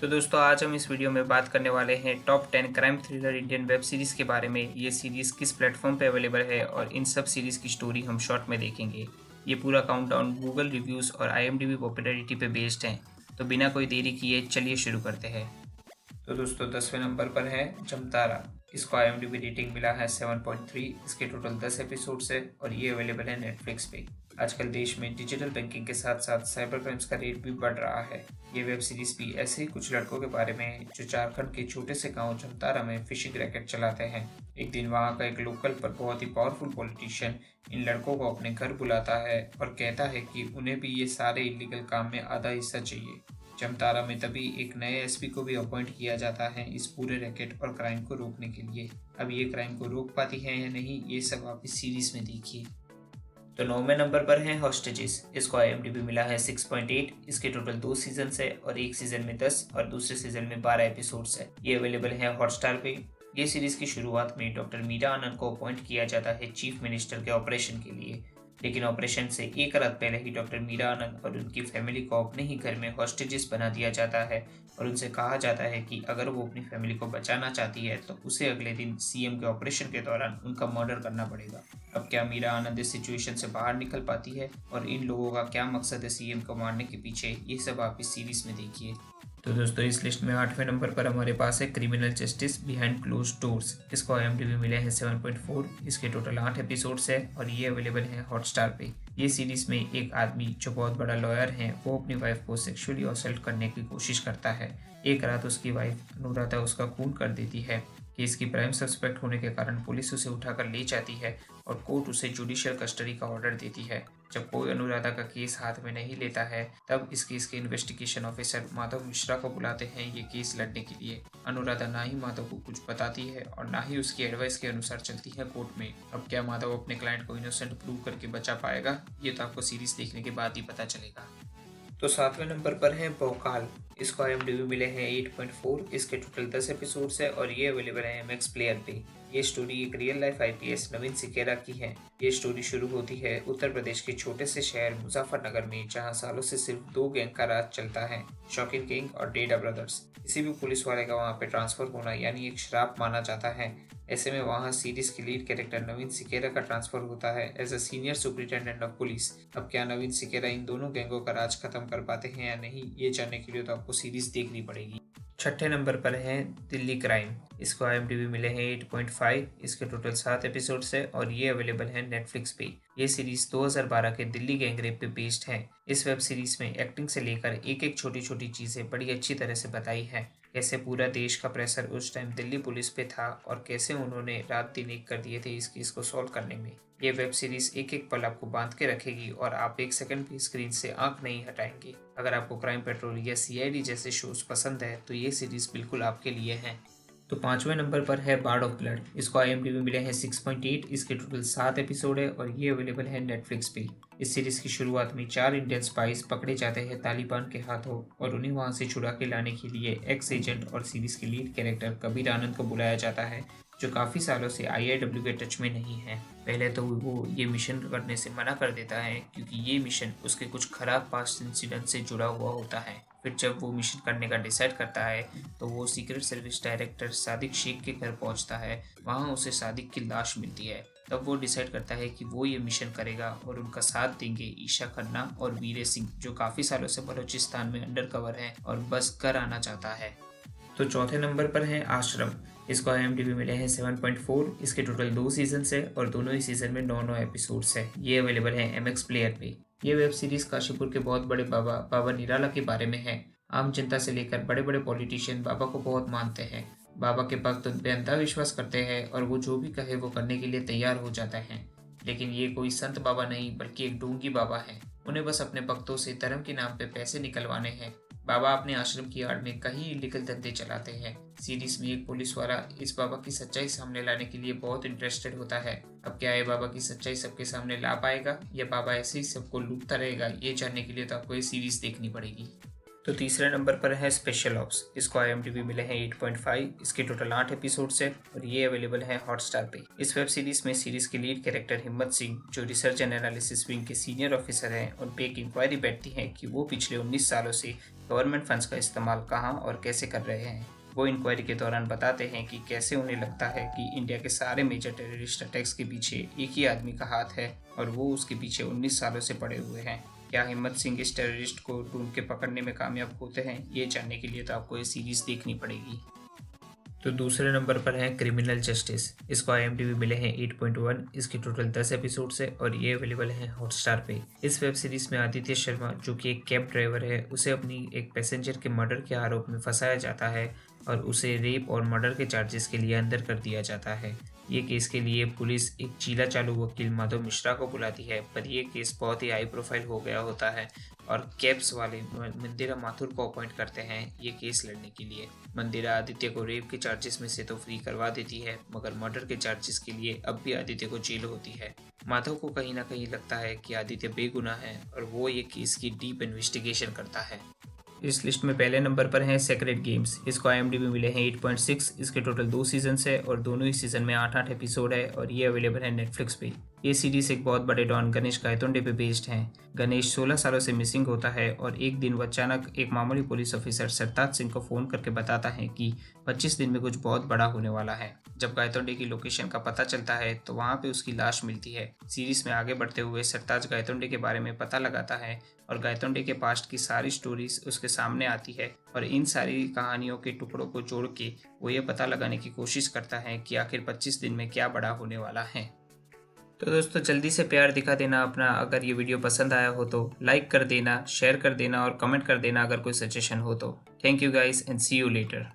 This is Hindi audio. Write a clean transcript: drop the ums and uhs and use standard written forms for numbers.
तो दोस्तों आज हम इस वीडियो में बात करने वाले हैं top 10 crime thriller Indian web series के बारे में। ये सीरीज़ किस प्लेटफॉर्म पे अवेलेबल है और इन सब सीरीज़ की स्टोरी हम शॉर्ट में देखेंगे। ये पूरा काउंटडाउन गूगल रिव्यूज़ और आईएमडीबी पॉपुलैरिटी पे बेस्ड है। तो बिना कोई देरी किए चलिए शुरू करते हैं। तो दोस्तों 10वें नंबर पर है जमतारा। इसको आईएमडीबी रेटिंग मिला है 7.3। इसके टोटल 10 एपिसोड्स है और ये अवेलेबल है नेटफ्लिक्स पे। आजकल देश में डिजिटल बैंकिंग के साथ साथ साइबर क्राइम्स का रेट भी बढ़ रहा है। ये वेब सीरीज भी ऐसे ही कुछ लड़कों के बारे में है जो झारखंड के छोटे से गांव जमतारा में फिशिंग रैकेट चलाते हैं। एक दिन वहां का एक लोकल पर बहुत ही पावरफुल पॉलिटिशियन इन लड़कों को अपने घर बुलाता है और कहता है कि उन्हें भी ये सारे इलीगल काम में आधा हिस्सा चाहिए। जमतारा में तभी एक नए एसपी को भी अपॉइंट किया जाता है इस पूरे रैकेट और क्राइम को रोकने के लिए। अब ये क्राइम को रोक पाती है या नहीं, ये सब आप इस सीरीज में देखिए। तो 9वें नंबर पर है हॉस्टेजेस। इसको आईएमडीबी मिला है 6.8। इसके टोटल 2 सीजन है और एक सीजन में 10 और दूसरे सीजन में 12 एपिसोड्स है। ये अवेलेबल है हॉटस्टार पे। ये सीरीज की शुरुआत में डॉक्टर मीरा आनंद को अपॉइंट किया जाता है चीफ मिनिस्टर के ऑपरेशन के लिए। लेकिन ऑपरेशन से एक रात पहले ही डॉक्टर मीरा आनंद और उनकी फैमिली को अपने ही घर में हॉस्टेजेस बना दिया जाता है और उनसे कहा जाता है कि अगर वो अपनी फैमिली को बचाना चाहती है तो उसे अगले दिन सीएम के ऑपरेशन के दौरान उनका मर्डर करना पड़ेगा। अब क्या मीरा आनंद इस सिचुएशन से बाहर निकल पाती है और इन लोगों का क्या मकसद है सीएम को मारने के पीछे, ये सब आप इस सीरीज में देखिए। तो दोस्तों इस लिस्ट में 8वें नंबर पर हमारे पास है criminal justice behind close doors. इसको आईएमडीबी मिले हैं 7.4। इसके टोटल 8 एपिसोड्स है और ये अवेलेबल है हॉटस्टार पे। ये सीरीज में एक आदमी जो बहुत बड़ा लॉयर है वो अपनी वाइफ को सेक्सुअली असल्ट करने की कोशिश करता है। एक रात उसकी वाइफ अनुराधा उसका खून कर देती है। केस की प्राइम सस्पेक्ट होने के कारण पुलिस उसे उठाकर ले जाती है और कोर्ट उसे जुडिशियल कस्टडी का ऑर्डर देती है। जब कोई अनुराधा का केस हाथ में नहीं लेता है तब इस केस के इन्वेस्टिगेशन ऑफिसर माधव मिश्रा को बुलाते हैं ये केस लड़ने के लिए। अनुराधा ना ही माधव को कुछ बताती है और ना ही उसकी एडवाइस के अनुसार चलती है कोर्ट में। अब क्या माधव अपने क्लाइंट को इनोसेंट प्रूव करके बचा पाएगा, ये तो आपको सीरीज देखने के बाद ही पता चलेगा। तो 7वें नंबर पर है भोकाल। इसको आईएमडीबी मिले हैं 8.4। इसके टोटल 10 एपिसोड्स है और ये अवेलेबल है एमएक्स प्लेयर पे। ये स्टोरी एक रियल लाइफ आईपीएस नवीन सिकेरा की है। ये स्टोरी शुरू होती है उत्तर प्रदेश के छोटे से शहर मुजफ्फरनगर में, जहां सालों से सिर्फ 2 गैंग का राज चलता है, शौकीन किंग और डेडा ब्रदर्स। किसी भी पुलिस वाले का वहां पे ट्रांसफर होना यानी एक श्राप माना जाता है। ऐसे में वहां सीरीज के लीड कैरेक्टर नवीन सिकेरा का ट्रांसफर होता है as a senior superintendent of police. अब क्या नवीन सिकेरा इन दोनों गैंगों का राज खत्म कर पाते हैं या नहीं, ये जानने के लिए तो आपको सीरीज देखनी पड़ेगी। 6ठे नंबर पर है दिल्ली क्राइम। इसको आईएमडीबी मिले हैं 8.5। इसके टोटल 7 एपिसोड्स है और ये अवेलेबल है नेटफ्लिक्स पे। ये सीरीज 2012 के दिल्ली गैंगरेप पे बेस्ड है। इस वेब सीरीज में एक्टिंग से लेकर एक एक छोटी छोटी चीजें बड़ी अच्छी तरह से बताई है। कैसे पूरा देश का प्रेशर उस टाइम दिल्ली पुलिस पे था और कैसे उन्होंने रात दिन एक कर दिए थे इस केस को सॉल्व करने में। ये वेब सीरीज एक एक पल आपको बांध के रखेगी और आप एक सेकंड भी स्क्रीन से आंख नहीं हटाएंगे। अगर आपको क्राइम पेट्रोल या सीआईडी जैसे शोज पसंद है तो ये सीरीज बिल्कुल आपके लिए है। तो 5वें नंबर पर है बार्ड ऑफ ब्लड। इसको आईएमडीबी मिले हैं 6.8। इसके टोटल 7 एपिसोड है और ये अवेलेबल है नेटफ्लिक्स पे। इस सीरीज की शुरुआत में 4 इंडियन स्पाइस पकड़े जाते हैं तालिबान के हाथों और उन्हें वहां से छुड़ा के लाने के लिए एक्स एजेंट और सीरीज के लीड कैरेक्टर कबीर आनंद को बुलाया जाता है, जो काफ़ी सालों से आईआईडब्ल्यू के टच में नहीं है। पहले तो वो ये मिशन करने से मना कर देता है क्योंकि ये मिशन उसके कुछ खराब पास्ट इंसिडेंट से जुड़ा हुआ होता है। फिर जब वो मिशन करने का डिसाइड करता है तो वो secret service director Sadiq Sheikh के घर पहुंचता है। वहाँ उसे सादिक की लाश मिलती है। तब वो डिसाइड करता है कि वो ये मिशन करेगा और उनका साथ देंगे ईशा खन्ना और वीरे सिंह, जो काफ़ी सालों से बलूचिस्तान में अंडर कवर है और बस घर आना चाहता है। तो चौथे नंबर पर है आश्रम। इसको आईएमडीबी मिले हैं 7.4। इसके टोटल 2 सीजन है और दोनों ही सीजन में 9 एपिसोड्स है। ये अवेलेबल है एमएक्स प्लेयर पे। ये वेब सीरीज काशीपुर के बहुत बड़े बाबा निराला के बारे में है। आम जनता से लेकर बड़े बड़े पॉलिटिशियन बाबा को बहुत मानते हैं। बाबा के भक्त उन पे अंधा विश्वास करते हैं और वो जो भी कहे वो करने के लिए तैयार हो जाते हैं। लेकिन ये कोई संत बाबा नहीं बल्कि एक ढोंगी बाबा है। उन्हें बस अपने भक्तों से धर्म के नाम पे पैसे निकलवाने हैं। बाबा अपने आश्रम की आड़ में कई इलीगल धंधे चलाते हैं। सीरीज में एक पुलिस वाला इस बाबा की सच्चाई सामने लाने के लिए बहुत इंटरेस्टेड होता है। अब क्या ये बाबा की सच्चाई सबके सामने ला पाएगा या बाबा ऐसे ही सबको लूटता रहेगा, ये जानने के लिए तो आपको ये सीरीज देखनी पड़ेगी। तो तीसरे नंबर पर है स्पेशल ऑप्स। इसको आईएमडीबी मिले हैं 8.5। इसके टोटल 8 एपिसोड्स है और ये अवेलेबल है हॉटस्टार पे। इस वेब सीरीज में सीरीज के लीड कैरेक्टर हिम्मत सिंह, जो रिसर्च एंड एनालिसिस विंग के सीनियर ऑफिसर हैं, उन पे एक इंक्वायरी बैठती है कि वो पिछले 19 सालों से गवर्नमेंट फंड्स का इस्तेमाल कहाँ और कैसे कर रहे हैं। वो इंक्वायरी के दौरान बताते हैं कि कैसे उन्हें लगता है कि इंडिया के सारे मेजर टेररिस्ट अटैक्स के पीछे एक ही आदमी का हाथ है और वो उसके पीछे 19 सालों से पड़े हुए हैं। क्या हिम्मत सिंह इस टेररिस्ट को ढूंढ के पकड़ने में कामयाब होते हैं, ये जानने के लिए तो आपको ये सीरीज देखनी पड़ेगी। तो दूसरे नंबर पर है क्रिमिनल जस्टिस। इसको IMDb मिले हैं 8.1। इसकी टोटल 10 एपिसोड्स है और ये अवेलेबल है हॉटस्टार पे। इस वेब सीरीज में आदित्य शर्मा, जो कि एक कैब ड्राइवर है, उसे अपनी एक पैसेंजर के मर्डर के आरोप में फंसाया जाता है और उसे रेप और मर्डर के चार्जेस के लिए अंदर कर दिया जाता है। ये केस के लिए पुलिस एक चीला चालू वकील माधव मिश्रा को बुलाती है, पर यह केस बहुत ही हाई प्रोफाइल हो गया होता है और कैब्स वाले मंदिरा माथुर को अपॉइंट करते हैं ये केस लड़ने के लिए। मंदिरा आदित्य को रेप के चार्जेस में से तो फ्री करवा देती है, मगर मर्डर के चार्जेस के लिए अब भी आदित्य को जेल होती है। माधव को कहीं ना कहीं लगता है कि आदित्य बेगुनाह है और वो ये केस की डीप इन्वेस्टिगेशन करता है। इस लिस्ट में पहले नंबर पर है सेक्रेट गेम्स। इसको IMDb मिले हैं 8.6। इसके टोटल 2 सीजन्स है और दोनों ही सीजन में 8-8 एपिसोड है और ये अवेलेबल है नेटफ्लिक्स पे। ये सीरीज एक बहुत बड़े डॉन गणेश गायतोंडे पे बेस्ड है। गणेश 16 सालों से मिसिंग होता है और एक दिन वो अचानक एक मामूली पुलिस ऑफिसर सरताज सिंह को फ़ोन करके बताता है कि 25 दिन में कुछ बहुत बड़ा होने वाला है। जब गायतोंडे की लोकेशन का पता चलता है तो वहाँ पे उसकी लाश मिलती है। सीरीज में आगे बढ़ते हुए सरताज गायतोंडे के बारे में पता लगाता है और गायतोंडे के पास्ट की सारी स्टोरीज उसके सामने आती है और इन सारी कहानियों के टुकड़ों को जोड़ के वो ये पता लगाने की कोशिश करता है कि आखिर 25 दिन में क्या बड़ा होने वाला है। तो दोस्तों जल्दी से प्यार दिखा देना अपना। अगर ये वीडियो पसंद आया हो तो लाइक कर देना, शेयर कर देना और कमेंट कर देना अगर कोई सजेशन हो तो। Thank you guys and see you letter.